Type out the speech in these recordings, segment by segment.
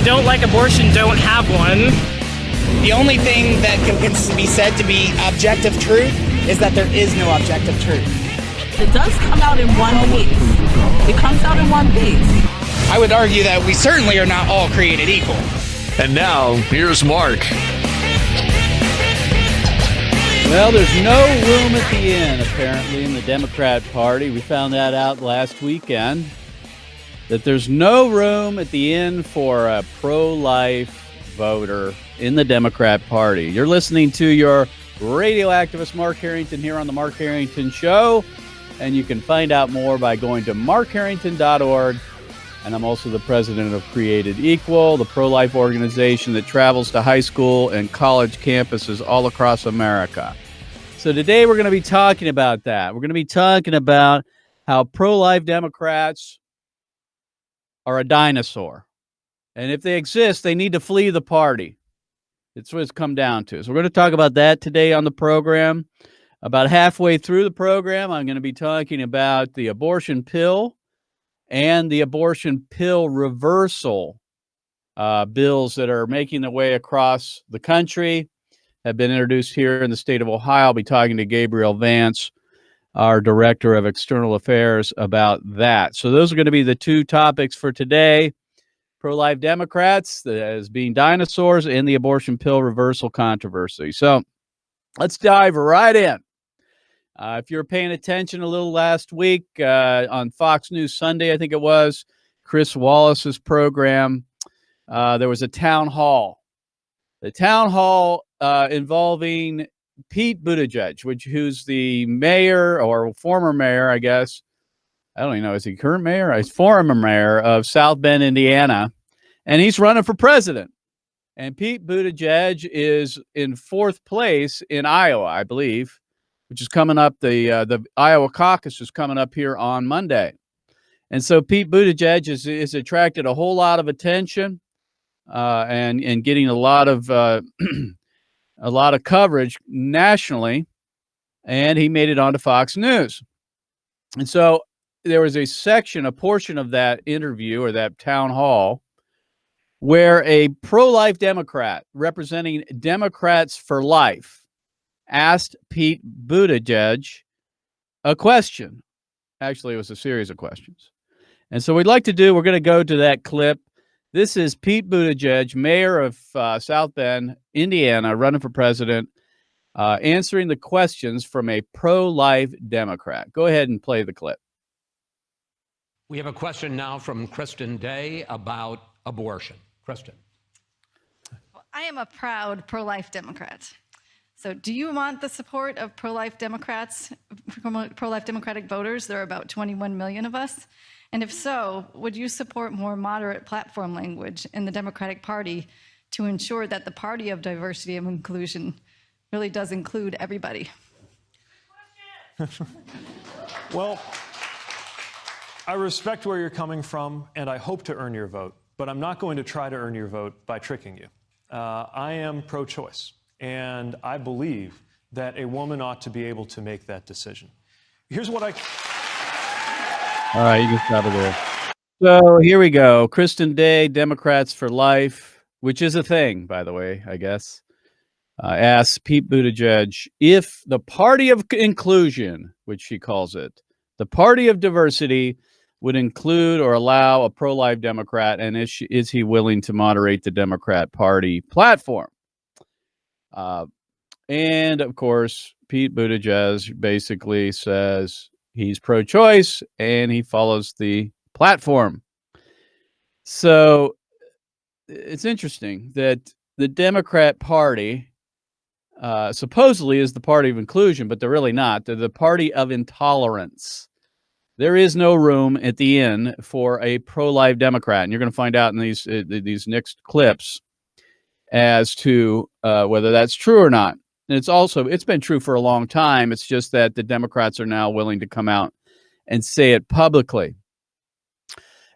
you don't like abortion, don't have one. The only thing that can be said to be objective truth is that there is no objective truth. It does come out in one piece. It comes out in one piece. I would argue that we certainly are not all created equal. And now, here's Mark. Well, there's no room at the end, apparently, in the Democrat Party. We found that out last weekend, that there's no room at the end for a pro-life voter in the Democrat Party. You're listening to your radio activist Mark Harrington here on the Mark Harrington Show, and you can find out more by going to markharrington.org. And I'm also the president of Created Equal, the pro-life organization that travels to high school and college campuses all across America. So today we're going to be talking about that. We're going to be talking about how pro-life Democrats are a dinosaur. And if they exist, they need to flee the party. It's what it's come down to. So we're going to talk about that today on the program. About halfway through the program, I'm going to be talking about the abortion pill and the abortion pill reversal bills that are making their way across the country, have been introduced here in the state of Ohio. I'll be talking to Gabriel Vance, our Director of External Affairs, about that. So those are going to be the two topics for today. Pro-life Democrats as being dinosaurs and the abortion pill reversal controversy. So let's dive right in. If you're paying attention a little last week on Fox News Sunday, I think it was, Chris Wallace's program, there was a town hall. The town hall involving Pete Buttigieg, who's the mayor or former mayor, I guess. I don't even know. Is he current mayor? He's former mayor of South Bend, Indiana, and he's running for president. And Pete Buttigieg is in fourth place in Iowa, I believe, which is coming up. The Iowa caucus is coming up here on Monday. And so Pete Buttigieg is attracted a whole lot of attention and getting a lot of coverage nationally. And he made it onto Fox News. And so there was a portion of that interview or that town hall where a pro-life Democrat representing Democrats for Life asked Pete Buttigieg a question. Actually, it was a series of questions. And so we're going to go to that clip. This is Pete Buttigieg, mayor of South Bend, Indiana, running for president, answering the questions from a pro-life Democrat. Go ahead and play the clip. We have a question now from Kristen Day about abortion. Kristen. Well, I am a proud pro-life Democrat. So do you want the support of pro-life Democrats, pro-life Democratic voters? There are about 21 million of us. And if so, would you support more moderate platform language in the Democratic Party to ensure that the party of diversity and inclusion really does include everybody? Well, I respect where you're coming from, and I hope to earn your vote, but I'm not going to try to earn your vote by tricking you. I am pro-choice, and I believe that a woman ought to be able to make that decision. Here's what All right, you can stop it there. So here we go. Kristen Day, Democrats for Life, which is a thing, by the way, I guess, asks Pete Buttigieg if the party of inclusion, which she calls it, the party of diversity, would include or allow a pro-life Democrat, and is he willing to moderate the Democrat Party platform? And, of course, Pete Buttigieg basically says he's pro-choice, and he follows the platform. So it's interesting that the Democrat Party supposedly is the party of inclusion, but they're really not. They're the party of intolerance. There is no room at the end for a pro-life Democrat, and you're going to find out in these next clips as to whether that's true or not. And it's been true for a long time. It's just that the Democrats are now willing to come out and say it publicly.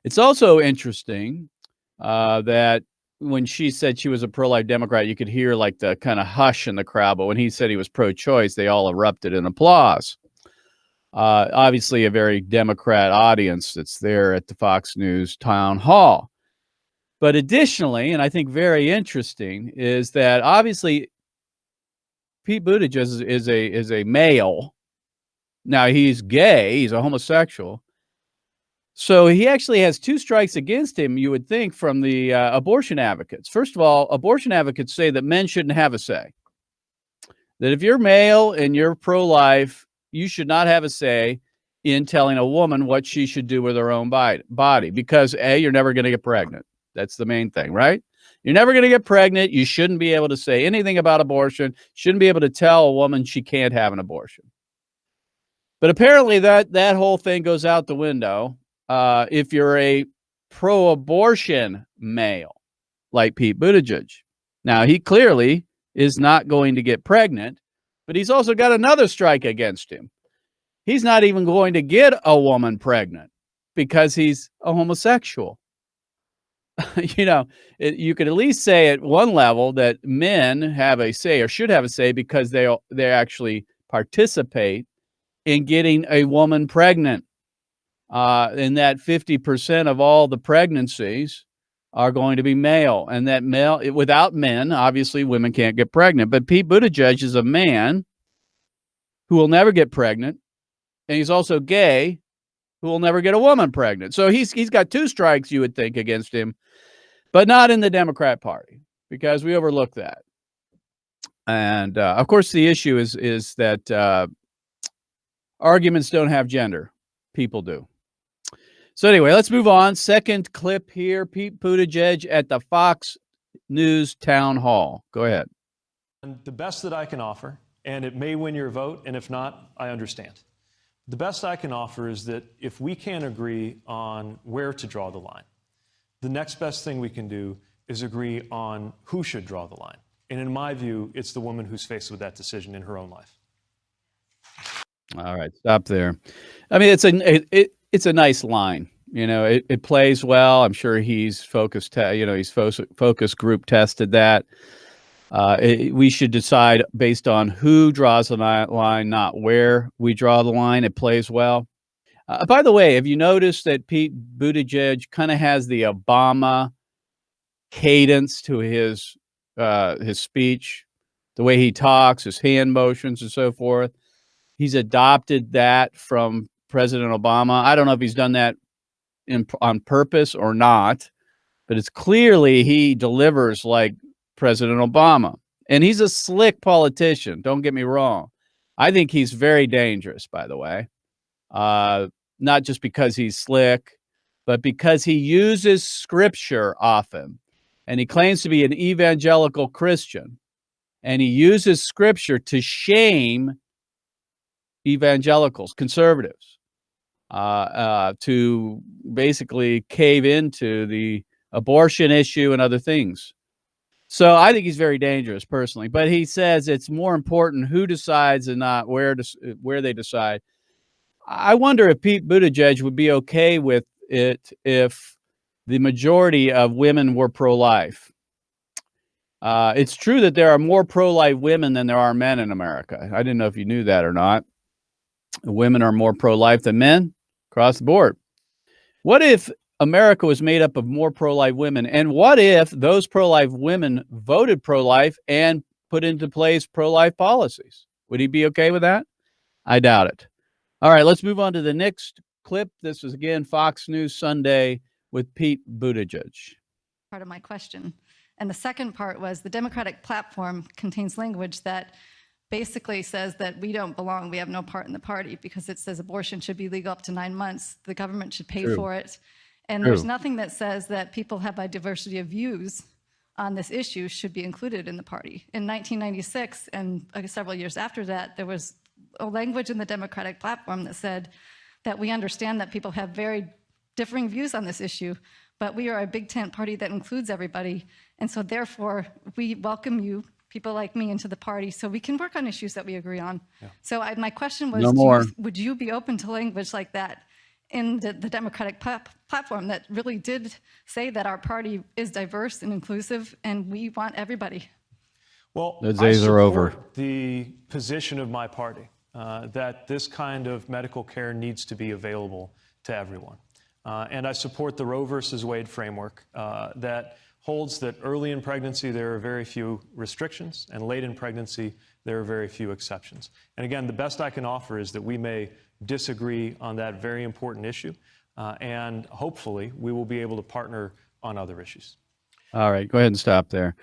It's also interesting that when she said she was a pro-life Democrat, you could hear like the kind of hush in the crowd. But when he said he was pro-choice, they all erupted in applause. Obviously, a very Democrat audience that's there at the Fox News town hall. But additionally, and I think very interesting, is that obviously Pete Buttigieg is a male. Now he's gay, he's a homosexual. So he actually has two strikes against him, you would think, from the abortion advocates. First of all, abortion advocates say that men shouldn't have a say. That if you're male and you're pro-life, you should not have a say in telling a woman what she should do with her own body because A, you're never going to get pregnant. That's the main thing, right? You're never going to get pregnant. You shouldn't be able to say anything about abortion. Shouldn't be able to tell a woman she can't have an abortion. But apparently that whole thing goes out the window if you're a pro-abortion male like Pete Buttigieg. Now, he clearly is not going to get pregnant, but he's also got another strike against him. He's not even going to get a woman pregnant because he's a homosexual. You could at least say at one level that men have a say or should have a say because they actually participate in getting a woman pregnant. And that 50% of all the pregnancies are going to be male, and that without men, obviously women can't get pregnant. But Pete Buttigieg is a man who will never get pregnant, and he's also gay, who will never get a woman pregnant. So he's got two strikes, you would think, against him, but not in the Democrat Party because we overlook that. And of course, the issue is that arguments don't have gender; people do. So anyway, let's move on. Second clip here, Pete Buttigieg at the Fox News town hall. Go ahead. And the best that I can offer, and it may win your vote, and if not, I understand. The best I can offer is that if we can't agree on where to draw the line, the next best thing we can do is agree on who should draw the line. And in my view, it's the woman who's faced with that decision in her own life. All right, stop there. I mean, it's a nice line. It plays well. I'm sure he's focus group tested that. We should decide based on who draws the line, not where we draw the line. It plays well. By the way, have you noticed that Pete Buttigieg kind of has the Obama cadence to his speech, the way he talks, his hand motions, and so forth? He's adopted that from President Obama. I don't know if he's done that on purpose or not, but it's clearly he delivers like President Obama. And he's a slick politician. Don't get me wrong. I think he's very dangerous, by the way. Not just because he's slick, but because he uses scripture often. And he claims to be an evangelical Christian. And he uses scripture to shame evangelicals, conservatives, to basically cave into the abortion issue and other things. So I think he's very dangerous personally, but he says it's more important who decides and not where they decide. I wonder if Pete Buttigieg would be okay with it if the majority of women were pro-life. It's true that there are more pro-life women than there are men in America. I didn't know if you knew that or not. Women are more pro-life than men across the board. What if America was made up of more pro-life women? And what if those pro-life women voted pro-life and put into place pro-life policies? Would he be okay with that? I doubt it. All right, let's move on to the next clip. This is, again, Fox News Sunday with Pete Buttigieg. Part of my question. And the second part was the Democratic platform contains language that basically says that we don't belong, we have no part in the party, because it says abortion should be legal up to 9 months. The government should pay for it. And there's nothing that says that people have a diversity of views on this issue should be included in the party. In 1996 and several years after that, there was a language in the Democratic platform that said that we understand that people have very differing views on this issue, but we are a big tent party that includes everybody. And so therefore, we welcome you, people like me, into the party so we can work on issues that we agree on. Yeah. So my question was, would you be open to language like that in the Democratic platform that really did say that our party is diverse and inclusive and we want everybody? Well, the days are over. The position of my party that this kind of medical care needs to be available to everyone. And I support the Roe versus Wade framework that holds that early in pregnancy there are very few restrictions, and late in pregnancy there are very few exceptions. And again, the best I can offer is that we may disagree on that very important issue, and hopefully we will be able to partner on other issues. All right, go ahead and stop there.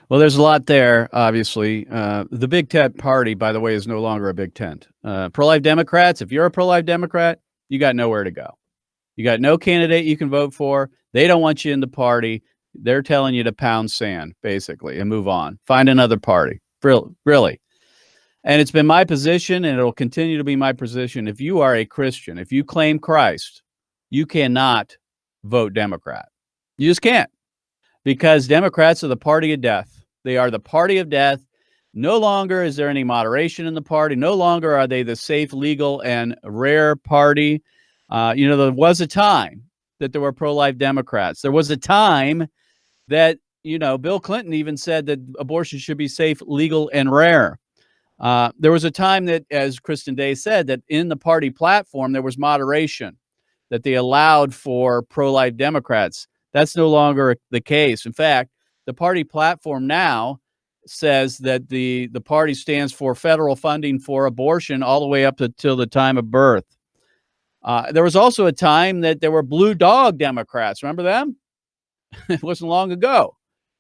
Well, there's a lot there, obviously. The Big Tent Party, by the way, is no longer a big tent. Pro-life Democrats, if you're a pro-life Democrat, you got nowhere to go. You got no candidate you can vote for. They don't want you in the party. They're telling you to pound sand, basically, and move on. Find another party. Really. And it's been my position, and it'll continue to be my position. If you are a Christian, if you claim Christ, you cannot vote Democrat. You just can't. Because Democrats are the party of death. They are the party of death. No longer is there any moderation in the party. No longer are they the safe, legal, and rare party. There was a time that there were pro-life Democrats. There was a time that, Bill Clinton even said that abortion should be safe, legal, and rare. There was a time that, as Kristen Day said, that in the party platform, there was moderation, that they allowed for pro-life Democrats. That's no longer the case. In fact, the party platform now says that the party stands for federal funding for abortion all the way up till the time of birth. There was also a time that there were blue dog Democrats. Remember them? It wasn't long ago,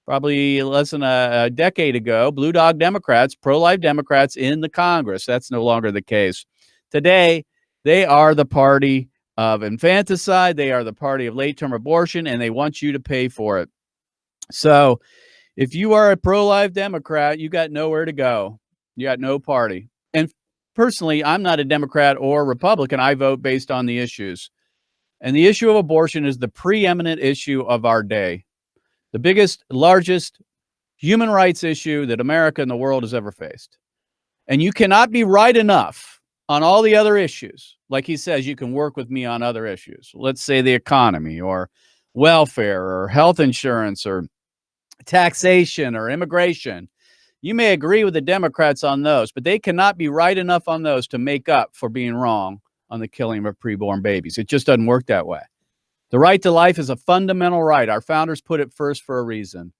probably less than a decade ago. Blue dog Democrats, pro-life Democrats in the Congress. That's no longer the case. Today, they are the party of infanticide. They are the party of late-term abortion, and they want you to pay for it. So if you are a pro-life Democrat, you got nowhere to go. You got no party. And personally, I'm not a Democrat or Republican. I vote based on the issues. And the issue of abortion is the preeminent issue of our day. The biggest, largest human rights issue that America and the world has ever faced. And you cannot be right enough on all the other issues. Like he says, you can work with me on other issues. Let's say the economy or welfare or health insurance or taxation or immigration. You may agree with the Democrats on those, but they cannot be right enough on those to make up for being wrong on the killing of preborn babies. It just doesn't work that way. The right to life is a fundamental right. Our founders put it first for a reason,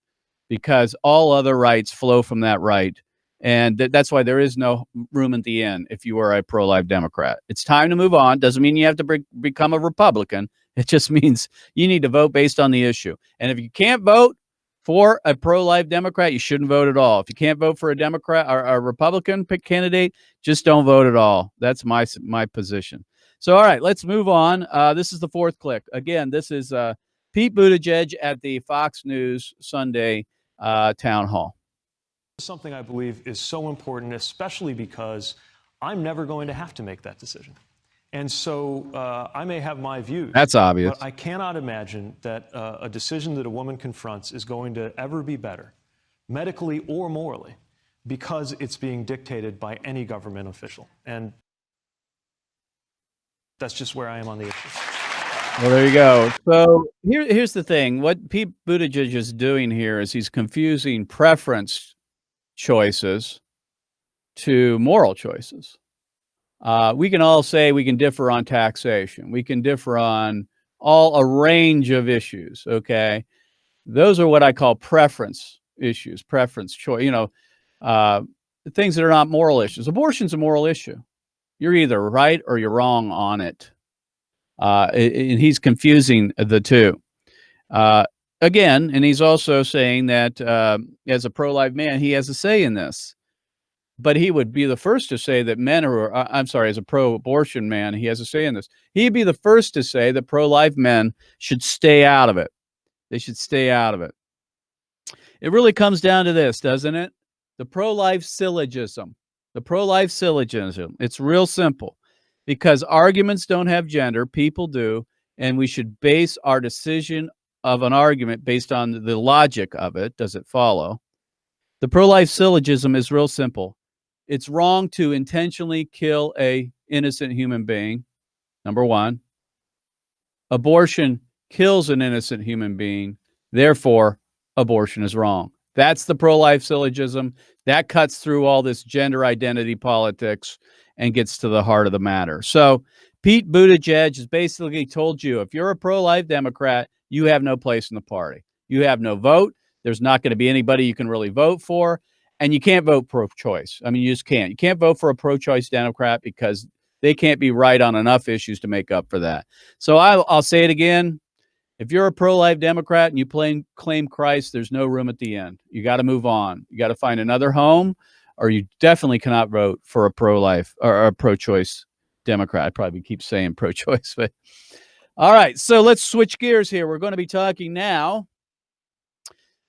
because all other rights flow from that right. And that's why there is no room at the end if you are a pro-life Democrat. It's time to move on. Doesn't mean you have to become a Republican. It just means you need to vote based on the issue. And if you can't vote for a pro-life Democrat, you shouldn't vote at all. If you can't vote for a Democrat or a Republican candidate, just don't vote at all. That's my position. So, all right, let's move on. This is the fourth clip. Again, this is Pete Buttigieg at the Fox News Sunday town hall. Something I believe is so important, especially because I'm never going to have to make that decision. And so I may have my views. That's obvious. But I cannot imagine that a decision that a woman confronts is going to ever be better, medically or morally, because it's being dictated by any government official. And that's just where I am on the issue. Well, there you go. So here's the thing. What Pete Buttigieg is doing here is he's confusing preference choices to moral choices. We can all say we can differ on taxation. We can differ on a range of issues. Okay. Those are what I call preference issues, preference choice, things that are not moral issues. Abortion's a moral issue. You're either right or you're wrong on it. And he's confusing the two. Again, and he's also saying that as a pro-life man, he has a say in this. But he would be the first to say that men are, as a pro-abortion man, he has a say in this. He'd be the first to say that pro-life men should stay out of it. They should stay out of it. It really comes down to this, doesn't it? The pro-life syllogism. The pro-life syllogism. It's real simple. Because arguments don't have gender, people do, and we should base our decision of an argument based on the logic of it. Does it follow? The pro-life syllogism is real simple. It's wrong to intentionally kill an innocent human being, number one. Abortion kills an innocent human being. Therefore, abortion is wrong. That's the pro-life syllogism. That cuts through all this gender identity politics and gets to the heart of the matter. So Pete Buttigieg has basically told you, if you're a pro-life Democrat, you have no place in the party. You have no vote. There's not going to be anybody you can really vote for. And you can't vote pro-choice. I mean, you just can't. You can't vote for a pro-choice Democrat because they can't be right on enough issues to make up for that. So I'll say it again. If you're a pro-life Democrat and you claim Christ, there's no room at the end. You got to move on. You got to find another home, or you definitely cannot vote for a pro-life or a pro-choice Democrat. I probably keep saying pro-choice, but all right. So let's switch gears here. We're going to be talking now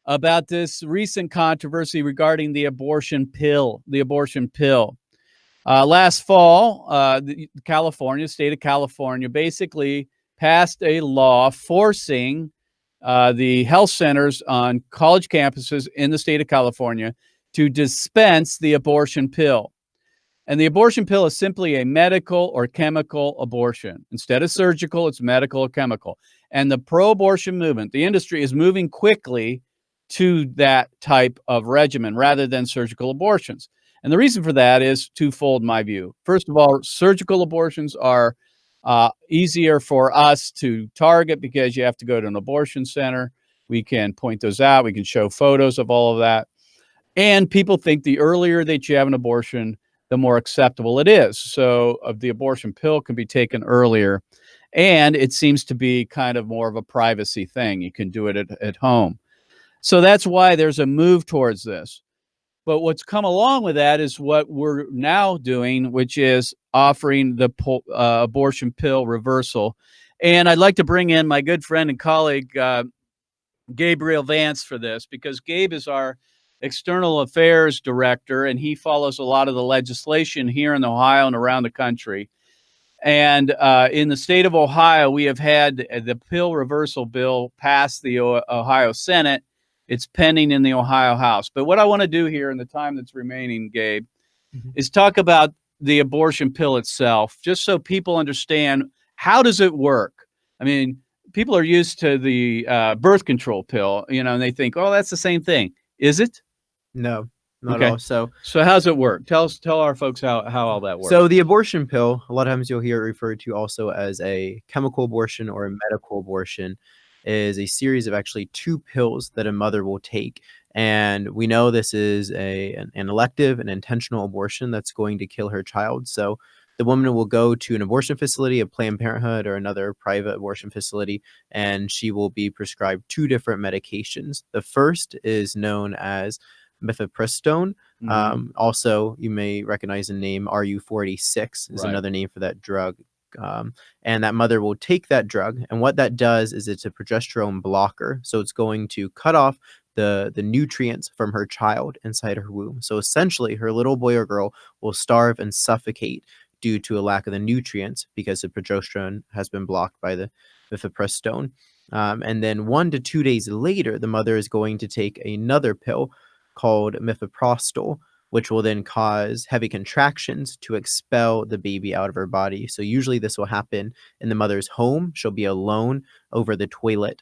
about this recent controversy regarding the abortion pill. Last fall, the state of California basically passed a law forcing the health centers on college campuses in the state of California to dispense the abortion pill. And the abortion pill is simply a medical or chemical abortion. Instead of surgical, it's medical or chemical. And the pro-abortion movement, the industry, is moving quickly to that type of regimen rather than surgical abortions. And the reason for that is twofold, in my view. First of all, surgical abortions are easier for us to target because you have to go to an abortion center. We can point those out. We can show photos of all of that. And people think the earlier that you have an abortion, the more acceptable it is. So the abortion pill can be taken earlier. And it seems to be kind of more of a privacy thing. You can do it at home. So that's why there's a move towards this. But what's come along with that is what we're now doing, which is offering the abortion pill reversal. And I'd like to bring in my good friend and colleague, Gabriel Vance, for this, because Gabe is our external affairs director, and he follows a lot of the legislation here in Ohio and around the country. And in the state of Ohio, we have had the pill reversal bill pass the Ohio Senate. It's pending in the Ohio House. But what I want to do here in the time that's remaining, Gabe, is talk about the abortion pill itself, just so people understand, how does it work? I mean, people are used to the birth control pill, and they think, oh, that's the same thing. Is it? No, not at all. So how's it work? Tell our folks how all that works. So the abortion pill, a lot of times you'll hear it referred to also as a chemical abortion or a medical abortion, is a series of actually 2 pills that a mother will take. And we know this is an elective and intentional abortion that's going to kill her child. So the woman will go to an abortion facility, a Planned Parenthood or another private abortion facility, and she will be prescribed 2 different medications. The first is known as mifepristone. Also, you may recognize the name RU486 is another name for that drug. And that mother will take that drug, and what that does is it's a progesterone blocker. So it's going to cut off the nutrients from her child inside her womb. So essentially, her little boy or girl will starve and suffocate due to a lack of the nutrients because the progesterone has been blocked by the mifepristone. And then 1 to 2 days later, the mother is going to take another pill called mifeprostol, which will then cause heavy contractions to expel the baby out of her body. So usually this will happen in the mother's home. She'll be alone over the toilet.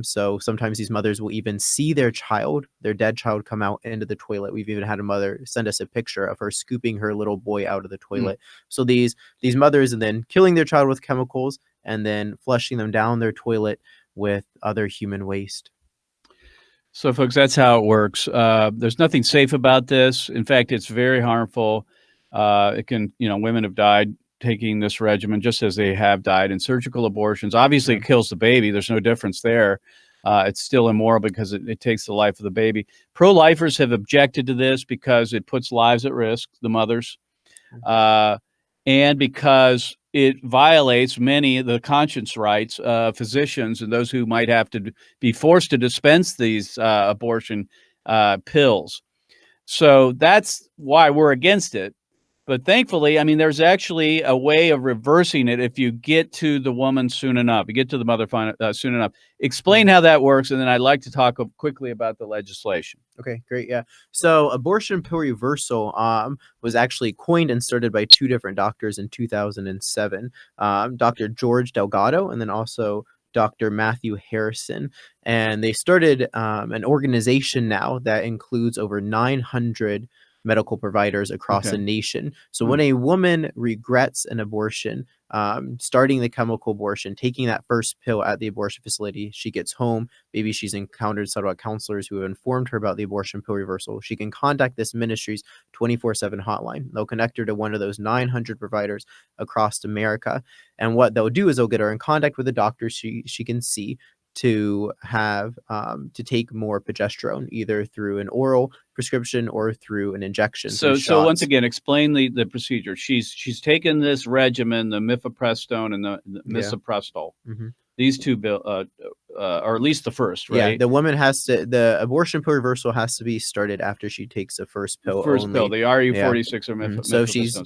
So sometimes these mothers will even see their dead child, come out into the toilet. We've even had a mother send us a picture of her scooping her little boy out of the toilet. So these mothers and then killing their child with chemicals and then flushing them down their toilet with other human waste. So, folks, that's how it works. There's nothing safe about this. In fact, it's very harmful. It can, women have died taking this regimen just as they have died in surgical abortions. Obviously, it kills the baby. There's no difference there. It's still immoral because it takes the life of the baby. Pro-lifers have objected to this because it puts lives at risk, the mothers, and because it violates many of the conscience rights of physicians and those who might have to be forced to dispense these abortion pills. So that's why we're against it. But thankfully, I mean, there's actually a way of reversing it if you get to the woman soon enough. You get to the mother soon enough. Explain how that works, and then I'd like to talk quickly about the legislation. Okay, great. Yeah. So abortion pill reversal was actually coined and started by 2 different doctors in 2007, Dr. George Delgado and then also Dr. Matthew Harrison. And they started an organization now that includes over 900 medical providers across the nation. So when a woman regrets an abortion, starting the chemical abortion, taking that first pill at the abortion facility, she gets home, maybe she's encountered several counselors who have informed her about the abortion pill reversal. She can contact this ministry's 24/7 hotline. They'll connect her to one of those 900 providers across America. And what they'll do is they'll get her in contact with a doctor she can see to have to take more progesterone, either through an oral prescription or through an injection. So once again, explain the procedure. She's taken this regimen, the mifepristone and the misoprostol. These two, or at least the first, right? Yeah, the woman the abortion pill reversal has to be started after she takes the first pill. The RU46 or mifepristone. So she's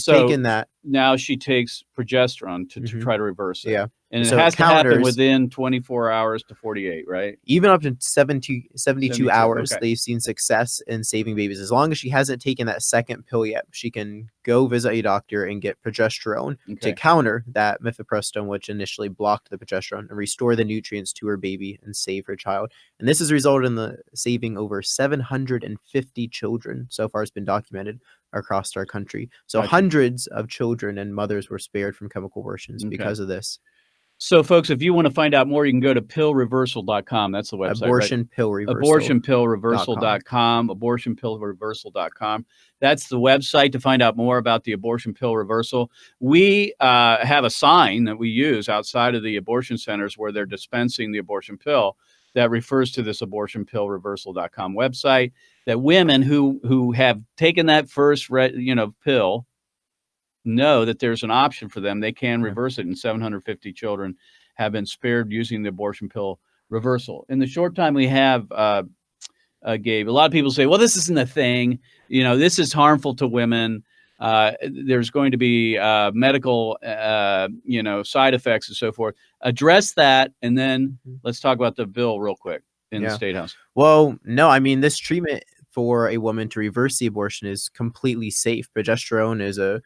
taken that. Now she takes progesterone to try to reverse it. Yeah. And it has to happen within 24 hours to 48, right? Even up to 72 hours, they've seen success in saving babies. As long as she hasn't taken that second pill yet, she can go visit a doctor and get progesterone to counter that mifepristone, which initially blocked the progesterone, and restore the nutrients to her baby and save her child. And this has resulted in the saving over 750 children. So far, it's been documented across our country. So hundreds of children and mothers were spared from chemical abortions because of this. So, folks, if you want to find out more, you can go to pillreversal.com. That's the website. Abortionpillreversal.com. Abortionpillreversal.com. That's the website to find out more about the abortion pill reversal. We have a sign that we use outside of the abortion centers where they're dispensing the abortion pill that refers to this abortionpillreversal.com website, that women who have taken that first pill know that there's an option for them. They can reverse it, and 750 children have been spared using the abortion pill reversal. In the short time we have, Gabe, a lot of people say, well, this isn't a thing. This is harmful to women. There's going to be medical, side effects and so forth. Address that, and then let's talk about the bill real quick in the State House. Well, no, I mean, this treatment for a woman to reverse the abortion is completely safe. Progesterone is a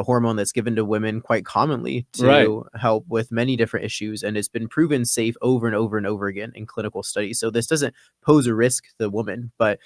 hormone that's given to women quite commonly to help with many different issues. And it's been proven safe over and over and over again in clinical studies. So this doesn't pose a risk to the woman, but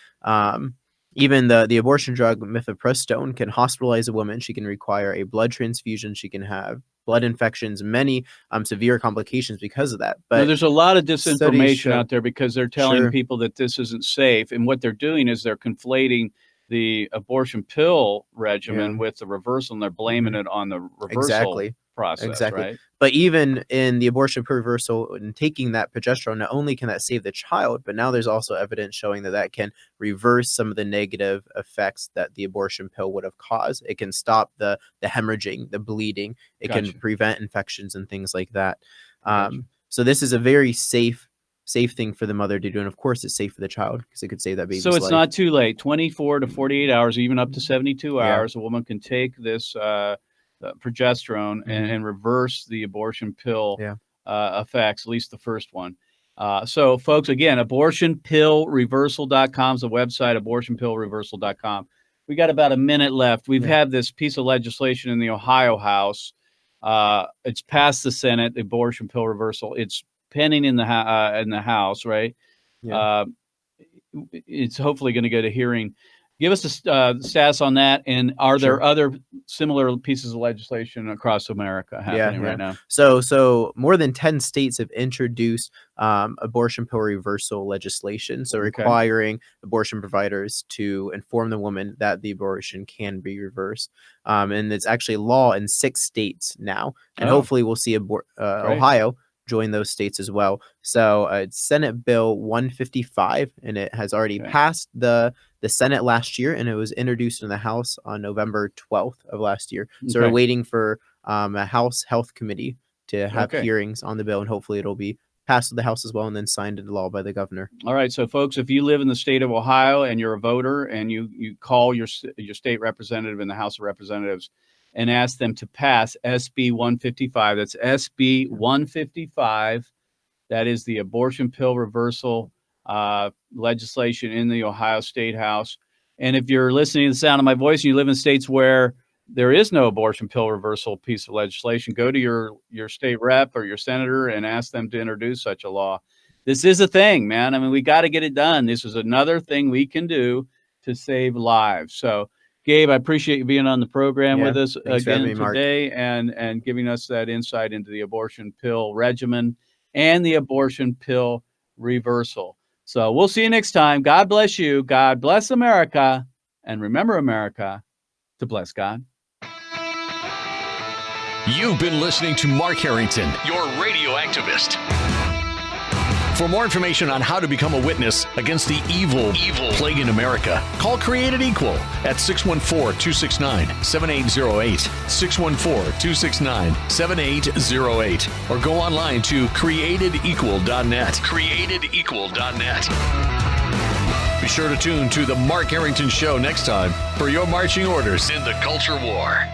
even the abortion drug mifepristone can hospitalize a woman. She can require a blood transfusion. She can have blood infections, many severe complications because of that. But there's a lot of disinformation out there because they're telling people that this isn't safe. And what they're doing is they're conflating the abortion pill regimen with the reversal, and they're blaming it on the reversal process, right? But even in the abortion pill reversal and taking that progesterone, not only can that save the child, but now there's also evidence showing that can reverse some of the negative effects that the abortion pill would have caused. It can stop the hemorrhaging, the bleeding. It can prevent infections and things like that. So this is a very safe thing for the mother to do, and of course it's safe for the child because it could save that baby's life. So it's not too late. 24 to 48 hours, even up to 72 hours, a woman can take this progesterone and reverse the abortion pill effects, at least the first one. So folks, again, abortionpillreversal.com is the website, abortionpillreversal.com. We got about a minute left. We've had this piece of legislation in the Ohio House. It's passed the Senate, the abortion pill reversal. It's pending in the House, right? It's hopefully going to go to hearing. Give us the status on that, and are there other similar pieces of legislation across America happening right now? So more than 10 states have introduced abortion pill reversal legislation, so requiring abortion providers to inform the woman that the abortion can be reversed. And it's actually law in 6 states now, and hopefully we'll see Ohio join those states as well. So it's Senate Bill 155, and it has already passed the Senate last year, and it was introduced in the House on November 12th of last year. So we're waiting for a House Health Committee to have hearings on the bill, and hopefully it'll be passed to the House as well and then signed into law by the governor. All right, so folks, if you live in the state of Ohio and you're a voter and you call your state representative in the House of Representatives and ask them to pass SB 155. That's SB 155. That is the abortion pill reversal legislation in the Ohio State House. And if you're listening to the sound of my voice and you live in states where there is no abortion pill reversal piece of legislation, go to your state rep or your senator and ask them to introduce such a law. This is a thing, man. I mean, we got to get it done. This is another thing we can do to save lives. So, Gabe, I appreciate you being on the program with us thanks for having again me, Mark. today and giving us that insight into the abortion pill regimen and the abortion pill reversal. So we'll see you next time. God bless you. God bless America. And remember, America, to bless God. You've been listening to Mark Harrington, your radio activist. For more information on how to become a witness against the evil plague in America, call Created Equal at 614-269-7808, 614-269-7808, or go online to createdequal.net, createdequal.net. Be sure to tune to The Mark Harrington Show next time for your marching orders in the culture war.